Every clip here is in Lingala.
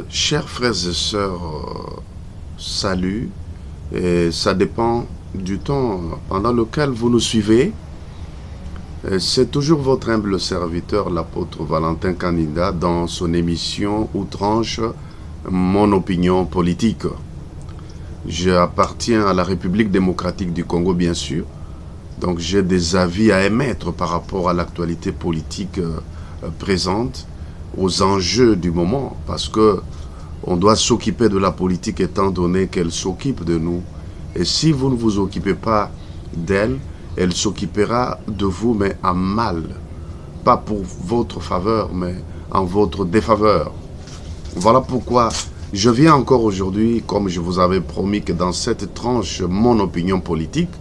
Chers frères et sœurs, salut. Et ça dépend du temps pendant lequel vous nous suivez. C'est toujours votre humble serviteur, l'apôtre Valentin Kanida, dans son émission Outranche, mon opinion politique. J'appartiens à la République démocratique du Congo, bien sûr. Donc j'ai des avis à émettre par rapport à l'actualité politique présente, aux enjeux du moment, parce que on doit s'occuper de la politique étant donné qu'elle s'occupe de nous. Et si vous ne vous occupez pas d'elle, elle s'occupera de vous, mais en mal. Pas pour votre faveur, mais en votre défaveur. Voilà pourquoi je viens encore aujourd'hui, comme je vous avais promis que dans cette tranche, mon opinion politique,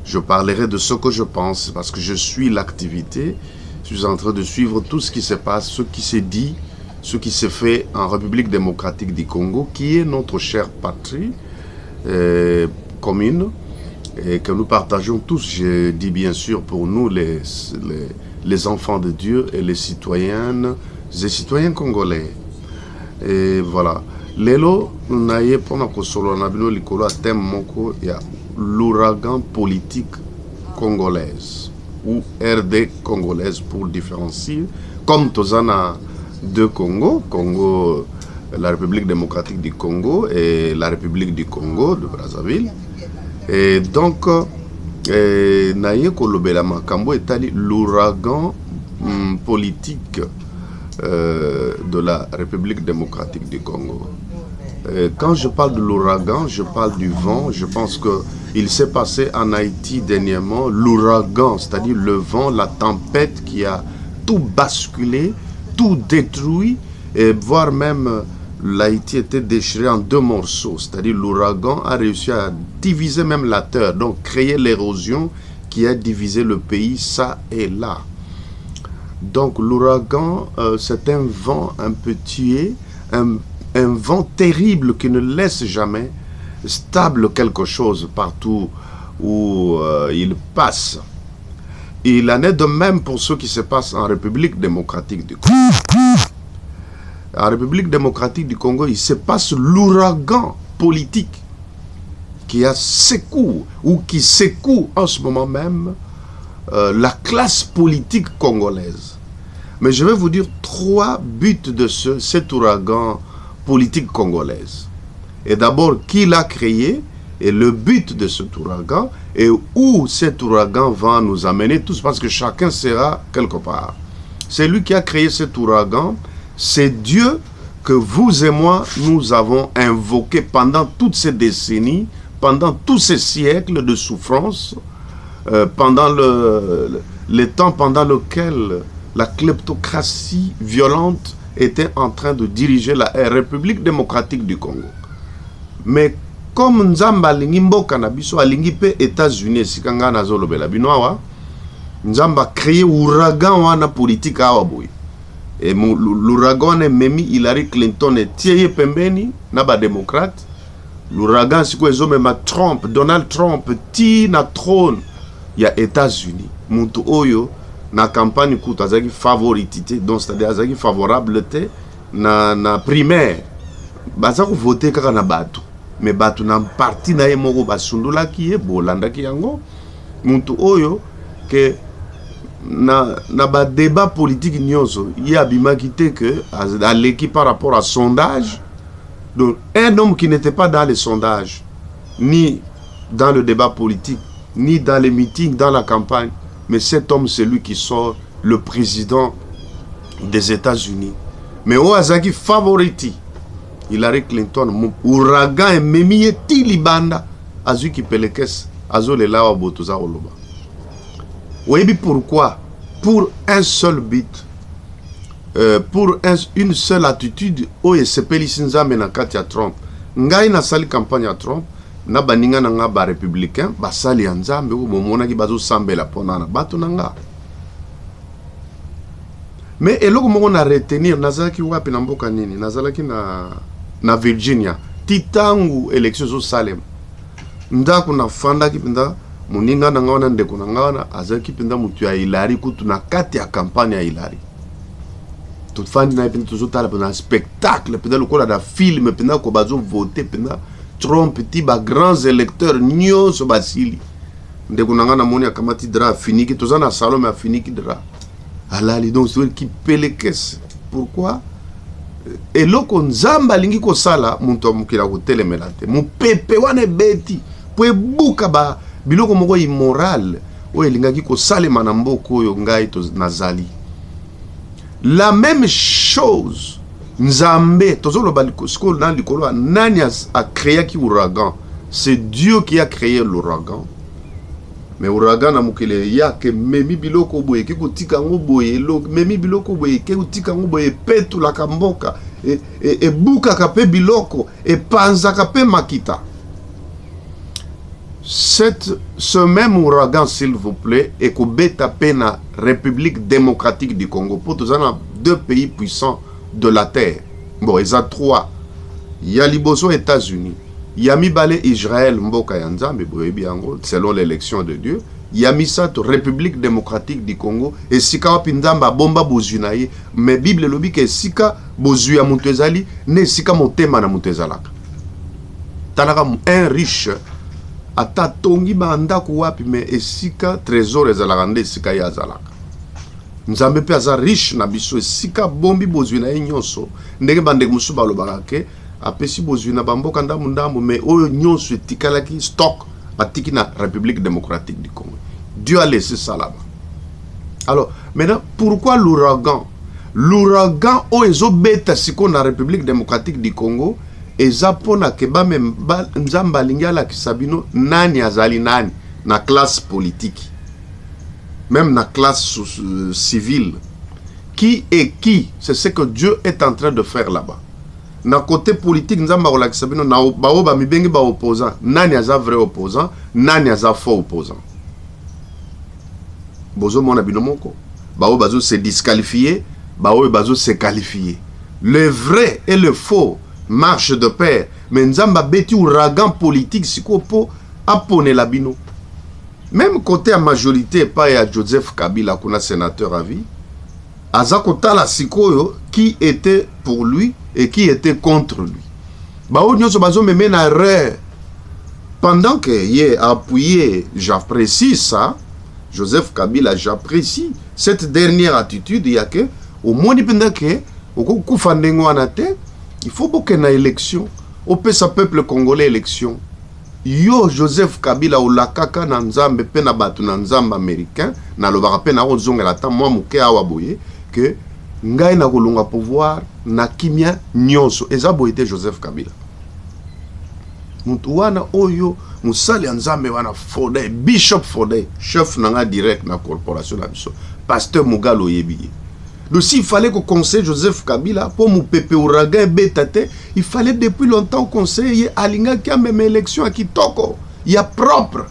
je parlerai de ce que je pense, parce que je suis l'activité. Je suis en train de suivre tout ce qui se passe, ce qui se dit, ce qui se fait en République démocratique du Congo, qui est notre chère patrie commune, et que nous partageons tous, je dis bien sûr pour nous les enfants de Dieu et les citoyennes et citoyens congolais. Et voilà. Lelo, naye pona kosolo na bino likolo a thème moko ya l'ouragan politique congolaise ou RD congolaise pour différencier, comme Tozana deux Congo, la République démocratique du Congo et la République du Congo de Brazzaville. Et donc, naye kolobela makambo etali l'ouragan politique de la République démocratique du Congo. Quand je parle de l'ouragan, je parle du vent. Je pense qu'il s'est passé en Haïti dernièrement l'ouragan, c'est-à-dire le vent, la tempête qui a tout basculé, tout détruit, et voire même l'Haïti était déchiré en deux morceaux. C'est-à-dire l'ouragan a réussi à diviser même la terre, donc créer l'érosion qui a divisé le pays ça et là. Donc l'ouragan, c'est un vent un peu tué, un vent terrible qui ne laisse jamais stable quelque chose partout où il passe. Il en est de même pour ce qui se passe en République démocratique du Congo. En République démocratique du Congo, il se passe l'ouragan politique qui a secoue ou qui secoue en ce moment même la classe politique congolaise. Mais je vais vous dire trois buts de cet ouragan politique congolaise. Et d'abord, qui l'a créé et le but de cet ouragan et où cet ouragan va nous amener tous, parce que chacun sera quelque part. C'est lui qui a créé cet ouragan, c'est Dieu que vous et moi, nous avons invoqué pendant toutes ces décennies, pendant tous ces siècles de souffrance, pendant le temps pendant lequel la kleptocratie violente était en train de diriger la République démocratique du Congo. Mais comme Nzamba alingi mboka na biso alingi pe États-Unis sikanga na zolobela bino awa, Nzamba créé ouragan wana politique awa boy. Et l'ouragan est memi Hillary Clinton et tieye pembeni na ba démocrate. L'ouragan siko ezomema Trump, Donald Trump ti na trône ya États-Unis. Muntu oyo na campagne kuta azaki favoritité, donc c'est-à-dire azaki favorable te na primaire. Baza ko voter kaka na bato. Mais bato na parti na ye moko basundula ki ye bolanda ki yango. Muntu oyo que na ba débat politique nyonso y a bimakité que à l'équipe par rapport à sondage. Donc un homme qui n'était pas dans les sondages, ni dans le débat politique, ni dans les meetings, dans la campagne, mais cet homme, c'est lui qui sort le président des États-Unis. Mais au Azaki favoriti, Hillary Clinton, mon ouragan et memie tilibanda, azuki pelekes, azole lawa botoza oloba. Oui, pourquoi? Pour un seul but, pour une seule attitude, oye sepeli sinza menakati ya Trump. Ngai na sali campagne à Trump, na baninga na nga ba républicain, ba sali ya Nzambe, ou momona ki bazo sambela pona na bato na nga. Mais eloko moko na retenir, nazalaki wapi na mboka nini, nazalaki na Virginia, titangu élection zo Salem. Ndako na fanda ki pinda, moninga na nga wana ndeko na nga wana, azalaki pinda mutu ya Hillary kutu na kati ya campagne ya Hillary. Toute fan na pena tozotala pena spectacle pena lokola da film pena ko bazo voter pena Trump petit ba grands électeurs nyonso basili ndeko nanga na moni akamati dra finiki tozana salon mais finiki dra alali donc c'est qui pelekes pourquoi et loko nzamba lingi ko sala muntu amukira ko telemela te mu pepe wane beti po buka ba biloko moko immoral o elingaki ko salema na mboko oyo ngai to nazali. La même chose, Nzambe, Nani a créé qui ouragan. C'est Dieu qui a créé l'ouragan. Mais ouragan na mukele ya ke memi biloko boye ke kutika ngoboye lo memi biloko boye ke kutika ngoboye petu la kamboka e buka kape biloko e panza kape makita. Ce même ouragan, s'il vous plaît, est qu'au bêta pena République démocratique du Congo. Pour tous les deux pays puissants de la terre. Bon, ils ont trois. Il y a Liboso, États-Unis. Il y a Mibale, Israël, Mboka Yanza, mais selon l'élection de Dieu. Il y a Misato, République démocratique du Congo. Et Sika Pindamba, Bomba Bozunaye. Mais Bible lobby que Sika Bozuya Moutezali, ne Sika Motema na Moutezalaka. Tanaka un riche. Ata tongi banda kuwapi me esika trésor ezalaka nde esika ya azalaka. Nzambe pe aza riche na biso esika bombi bozwi na ye nyonso ndenge bandeko mosusu balobaka ke apesi bozwi na bamboka ndambu me oyo nyonso etikalaki stock atiki na République démocratique du Congo. Dieu a laissé ça là-bas. Alors maintenant pourquoi l'ouragan? L'ouragan oyo ezobeta siko na République démocratique du Congo eza pona ke ba nzamba lingala kisabino nani azali nani na classe politique même na classe civile qui est qui, c'est ce que Dieu est en train de faire là-bas. Na côté politique nzamba ola kisabino na bao ba mibengi ba opposant nani aza vrai opposant nani aza faux opposant bozo mona binomoko bao bazo se disqualifier bao bazo se qualifier. Le vrai et le faux marche de pair, mais nzamba beti ouragan politique siko po apone la bino. Même côté à majorité pas ya Joseph Kabila kuna sénateur à vie, azako tala sikoyo qui était pour lui et qui était contre lui. Bao nyonso bazo meme na erreur. Pendant que yé appuyé, j'apprécie ça, Joseph Kabila, j'apprécie cette dernière attitude, ya que au moins pendant que au kufandengo anate il faut qu'il y ait une élection. Au peuple congolais élection. Yo Joseph Kabila ou la kaka na nzambe pe na batu na nzambe américain na lobaka pe na ozonga la ta moi muke awa boye que ngai na kolonga pouvoir na kimia nyonso eza boyete Joseph Kabila. Mutu wana oyo musali nzambe wana Fodé Bishop Fodé chef nanga direct na corporation na biso pasteur Mugalo yebi. Donc s'il fallait qu'au conseil Joseph Kabila, pour mon pépé ouragan bétate, il fallait depuis longtemps conseiller Alinga qui a même élection à Kitoko. Il y a propre.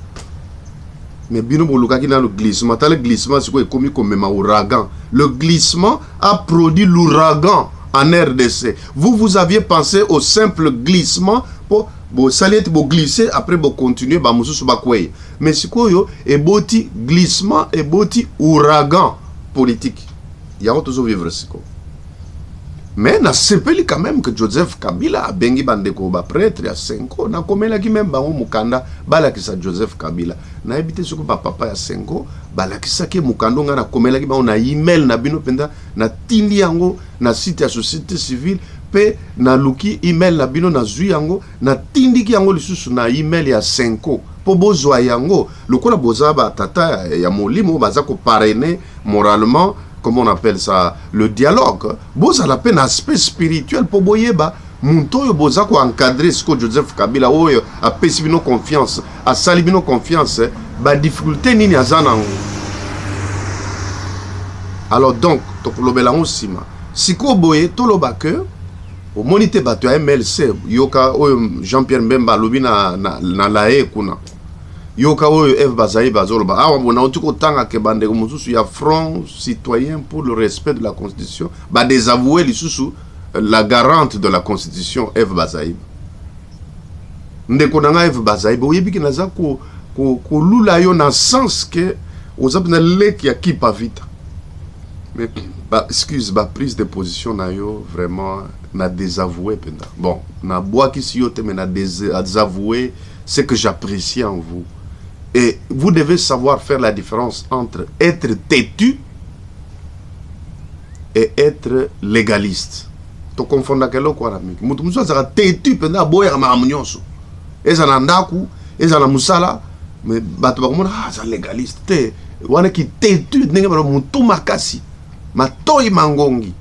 Mais bino boluka qui dans le glissement, le glissement c'est quoi comme même ouragan. Le glissement a produit l'ouragan en RDC. Vous aviez pensé au simple glissement pour ça allait être glisser après continuer ba mususu ba kweye. Mais c'est quoi yo et boti glissement et boti ouragan politique. Il y a toujours vivre ce qu'on. Mais na sepeli quand même que Joseph Kabila a bengi bandeko ba prêtre ya 5 ans na komela ki même bango mukanda balakisa Joseph Kabila na ebite soko ba papa ya 5 ans balakisa ke mukando nga na komela ki bango na email na bino penda na tindi yango na site ya société civile pe na luki email na bino na zui yango na tindi ki yango lisusu na email ya 5 ans po bozwa yango lokola bozaba tata ya molimo baza ko parrainer moralement. Comment on appelle ça, le dialogue. Bon, ça la peine aspect spirituel pour boyeba. Monto yo boza ko encadrer ce que Joseph Kabila oyo a pesibino confiance, a salibino confiance, ba difficulté nini azana. Alors donc, to lobela onsima. Siko boye to lobake au monité bato ya MLC yoka oyo Jean-Pierre Mbemba lobina na lae kuna. Yoka oyo F Bazaï bazoloba awa bona otiko tanga ke bande ko mususu ya front citoyen pour le respect de la constitution ba désavouer lisusu la garante de la constitution F Bazaï ndeko nanga F Bazaï oyebi ki naza ko lula yo na sens que ozapna leki ya kipa vita mais Bah, excuse, bah, prise de position na yo vraiment na désavoué penda. Bon, na bois qui si yote mais na désavoué ce que j'apprécie en vous. Et vous devez savoir faire la différence entre être têtu et être légaliste. To confondre kelo kwa rami. Mutu muso azaka têtu penda boya ma amunyoso. Eza na ndaku, eza na musala, mais bato bakomona ah za légaliste te. Wana ki têtu ndenge ba mutu makasi. Matoi mangongi.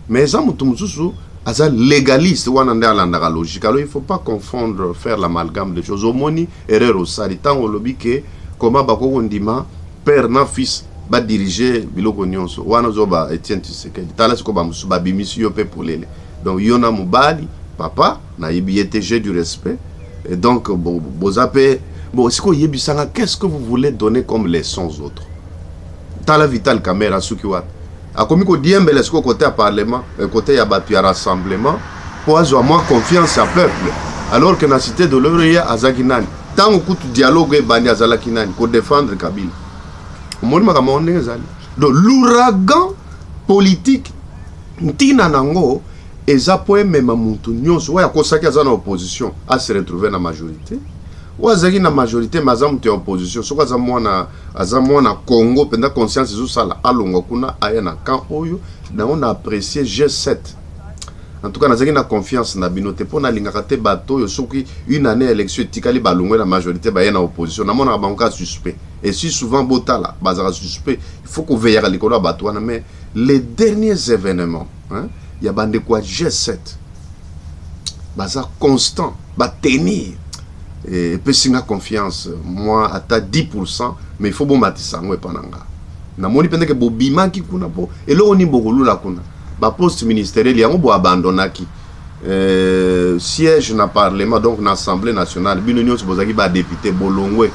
Mais ça mutu mususu aza légaliste wana nde alandaka logique. Alors il ne faut pas confondre, faire l'amalgame des choses. Omoni erreur osali tango lobi ke comment bakoko ndima père na fils ba diriger biloko nyonso. Wana zoba Etienne Tshisekedi. Tala siko ba musu ba bimisi yo pe polele. Donc yona mubali papa na yebiyete j'ai du respect. Et donc bozape bon siko yebisanga qu'est-ce que vous voulez donner comme leçon aux autres. Tala vital caméra suki wat. A commis que Diembele est côté à parlement, côté ya batu ya rassemblement, pour avoir moins confiance à peuple. Alors que dans la cité de l'Oreya, à Zaginani, tant au coup de dialogue et bani à Zalakinani pour défendre Kabila. Donc l'ouragan politique, Ntina Nango, et Zapoe même à Moutounion, soit à Kosaki à opposition, à se retrouver dans la majorité. Ou azaki na majorité mazam te opposition soko azamwana Congo pendant conscience zo sala alongo kuna aya na camp oyo na on a apprécié G7. En tout cas nazaki na confiance na binote pona lingaka te bato yo soki une année élection tikali balongwe la majorité ba na opposition na mona banka suspect et si souvent botala bazara suspect il faut qu'on veille à l'école bato wana mais les derniers événements hein ya bande quoi G7 bazar constant ba tenir et peut signer confiance moi à 10% mais il faut bon matisa ngwe pananga na moni pende ke bobima ki kuna po elo oni bogolula kuna ba poste ministériel yango bo abandonaki siège na parlement donc na assemblée nationale bino nyonso bozaki ba député bolongwe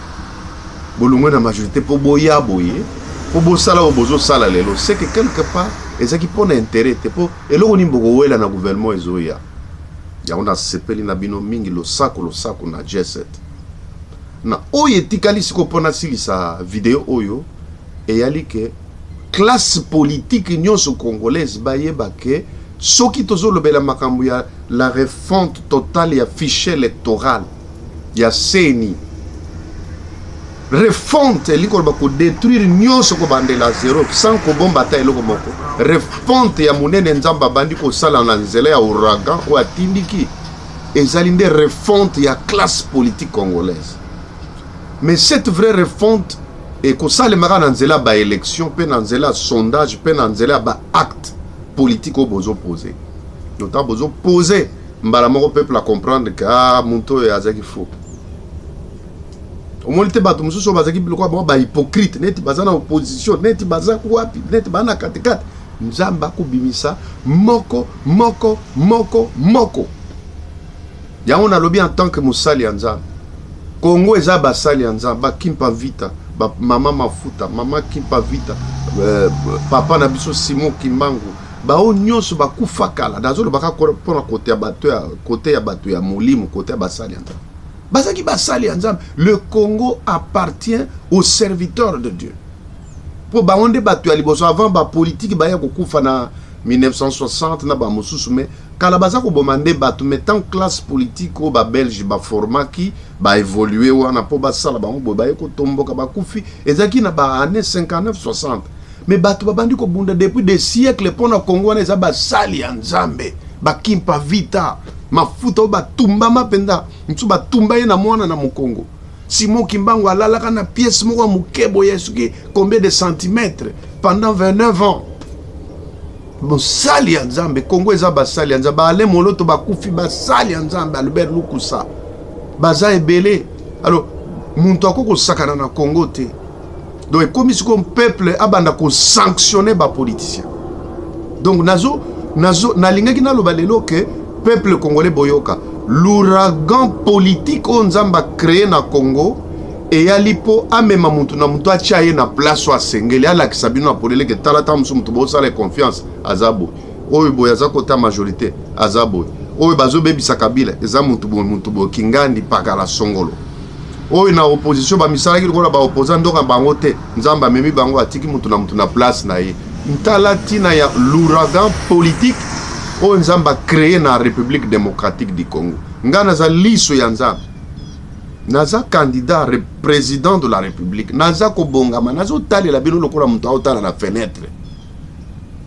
na majorité po boya boye po bosala obozo sala lelo c'est que quelque part ezaki pona intérêt te po elo oni bogowela na gouvernement ezoya. Ya on a sepeli na bino mingi lo sako na G7 na oye tikali siko pona silisa video oyo e yali ke classe politique nyonso congolaise bayeba ke soki tozo lobela makambo ya la refonte totale ya fichier électoral ya CENI refonte liko ba ko détruire nyonso ko bandela zéro sans ko bomba ta eloko moko refonte ya munene nzamba bandi ko sala na nzela ya ouragan o atindiki ezali nde refonte ya classe politique congolaise. Mais cette vraie refonte et ko sala mara na nzela ba élection pe na nzela sondage pe na nzela ba acte politique au bozo poser notamment bozo poser mbala moko peuple à comprendre que ah munto ya azaki faux. Au moins te bato mususu bazaki biloko ba hypocrite neti bazana opposition neti bazaka wapi neti bana katikati nzamba kubimisa moko yango na lobi en tant que musali ya nzambe Congo eza basali ya nzambe bakimpa vita ba mama mafuta mama kimpa vita papa na biso Simon Kimbangu ba o nyonso bakufa kala dazo baka pona kote ya bato ya molimo kote ya basali ya nzambe. Bazaki basali anzam, le Congo appartient aux serviteurs de Dieu. Pour baonde batu ya liboso avant ba politique ba ya kokufa na 1960 na ba mususu mais kala bazako bomande batu mettant classe politique au ba belge ba format qui ba évoluer wana po ba sala ba ngo ba yeko tomboka ba kufi ezaki na ba année 59 60 mais batu ba bandi ko bunda depuis des siècles pona Congo na za basali anzambe ba kimpa vita mafuta ba tumba mapenda ntu ba tumba ye na mwana na Mukongo. Simon Kimbangu alalaka na pièce moko mukebo yesuki combien de centimètres pendant 29 ans. Bon sali ya nzambe Congo eza ba sali ya nzambe ale moloto ba kufi ba sali ya nzambe Albert Lukusa baza ebele. Alors muntu akoko sakana na Congo te. Donc comme si comme peuple abanda ko sanctionner ba politicien. Donc nazo na lingaki na loba lelo ke peuple congolais boyoka l'ouragan politique on nzamba créé na Congo et yalipo amema muntu na muntu achaye na place wa sengeli ala kisabino na polele ke talata musu muntu bo sala confiance azabo oyo boya za kota majorité azabo oyo bazo bebisa Kabila eza muntu bo kingandi pakala songolo oyo na opposition ba misala ki lokola ba opposant ndoka bango te nzamba memi bango atiki muntu na place na ye ntala tina ya l'ouragan politique oyo nzambe acréé na République démocratique du Congo. Nga naza liso ya nzambe, naza candidat président de la République, naza kobongama, naza otalela bino lokola mutu aotala na fenêtre.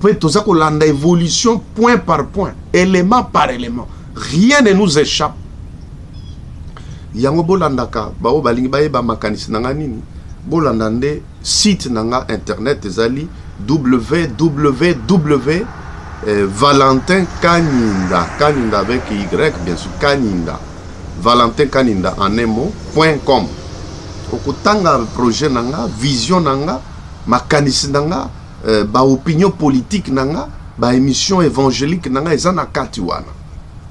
Puis toza kolanda évolution point par point, élément par élément. Rien ne nous échappe. Yango bolandaka bao balingi bayeba makanisi nanga nini, bolanda nde site nanga internet ezali www Valentin Kaninda, Kaninda avec Y bien sûr, Kaninda, Valentin Kaninda en un mot, .com. Okutanga projet nanga, vision nanga, makanisi nanga, ba opinion politique nanga, ba émission évangélique nanga, ezana katiwana.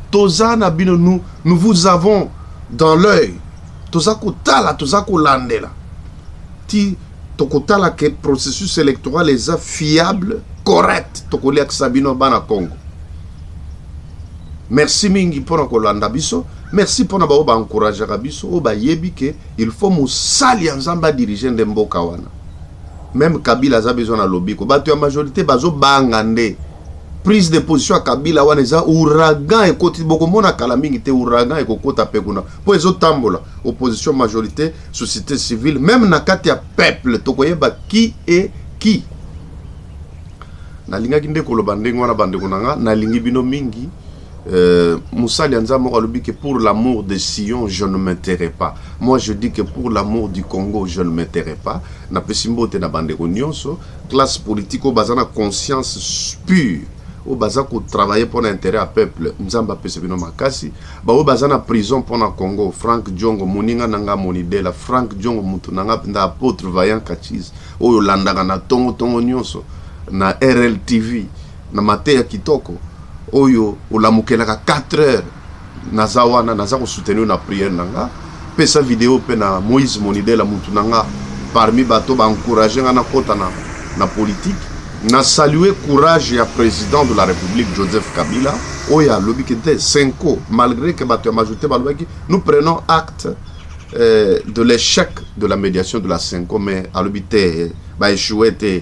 Toza na bino nous vous avons dans l'œil. Toza kutala, toza kulandela. Ti tokotala que processus électoral est fiable, correct. Tokoli ak sabino bana Congo. Merci mingi pour kolanda biso. Merci pour na ba encourager biso o ba yebi que il faut musali nzamba diriger ndemboka wana. Même Kabila za besoin na lobby ko batu ya majorité bazo bangande. Prise de position à Kabila wana eza ouragan ekoti bokomona kala mingi te ouragan ekokota pekuna po ezo tambola opposition majorité société civile même na kati ya peuple tokoyeba qui est qui. Na linga kinde koloba ndenge wana bandeko nanga na lingi bino mingi musali nzambe alobi que pour l'amour de Sion je ne m'intéresse pas. Moi je dis que pour l'amour du Congo je ne m'intéresse pas. Na pesimbote na bandeko nyonso classe politique o bazana conscience pure. O baza ko travailler pour l'intérêt à peuple nzamba pese bino makasi ba o baza na prison pour na Congo. Frank Diongo moninga nanga monidela Frank Diongo mutu nanga nda apôtre Vaillant Kachiz oyo landaka na tongo nyonso na RLTV na Mateya Kitoko oyo olamukelaka 4 heures na zawana naza ko soutenir na prière nanga pesa vidéo pe na Moïse monidela mutu nanga parmi bato ba encourager na kota na politique. Na salué courage ya président de la République Joseph Kabila oya lobi que 5 ans malgré que bato ya majorité balobaki nous prenons acte de l'échec de la médiation de la 5 ans mais alobité ba échoué te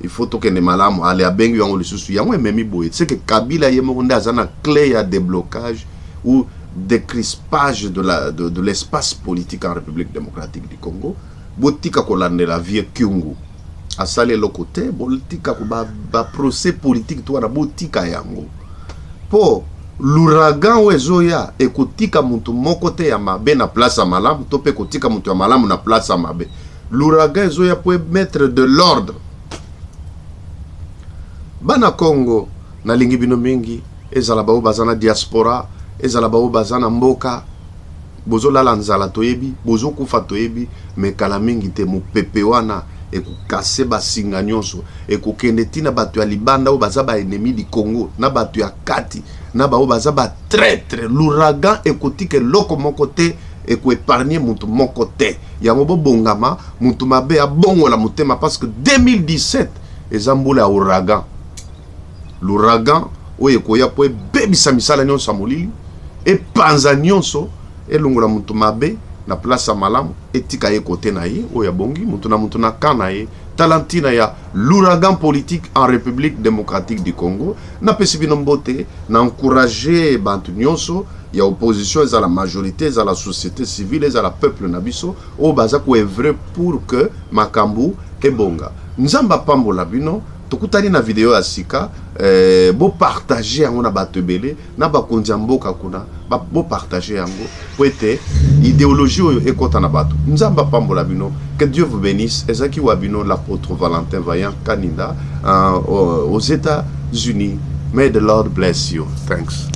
il faut que ne malamu ale abengi yango lisusu yango ememi boye c'est que Kabila yemo nda azana clé ya déblocage ou décrispage de l'espace politique en République démocratique du Congo botika kolandela vie Kyungu asale lokote politika ko ba procès politique to na botika yango po l'ouragan wezoya ekotika mutu moko te ya mabe na place ya malamu to pe kotika mutu ya malamu na place ya mabe. L'ouragan ezoya pour mettre de l'ordre bana Congo na lingi bino mingi ezala ba bazana diaspora ezala ba bazana mboka bozo lala nzala toyebi bozo kufa toyebi me kala mingi te mu pepe wana ekukase basinga nyonso ekokende tina bato ya libanda o baza ba ennemi di Congo na bato ya kati na ba o baza ba traître. L'ouragan ekotike loko moko te eko épargner mutu moko te yango bongama mutu mabe ya bongo la mutema parce que 2017 ezambula ouragan. L'ouragan o ekoya po bebisa misala nyonso molili e panza nyonso elongola mutu mabe na place ya malamu etika ye kote na ye oya bongi mutu na kana ye talantina ya l'ouragan politique en République démocratique du Congo na pesi bino mbote na encourager bantu nyonso ya opposition eza la majorité eza la société civile eza la peuple na biso o baza ko œuvrer pour que makambu ebonga nzamba pambola bino tokutani na video ya sika bo partager yango na bato ebele na bakonzi ya mboka kuna bo partager yango po ete idéologie oyo ekota na bato nzamba pambola bino. Que Dieu vous bénisse. Ezaki wabino l'apôtre Valentin Vaillant Kaninda aux États-Unis. May the Lord bless you. Thanks.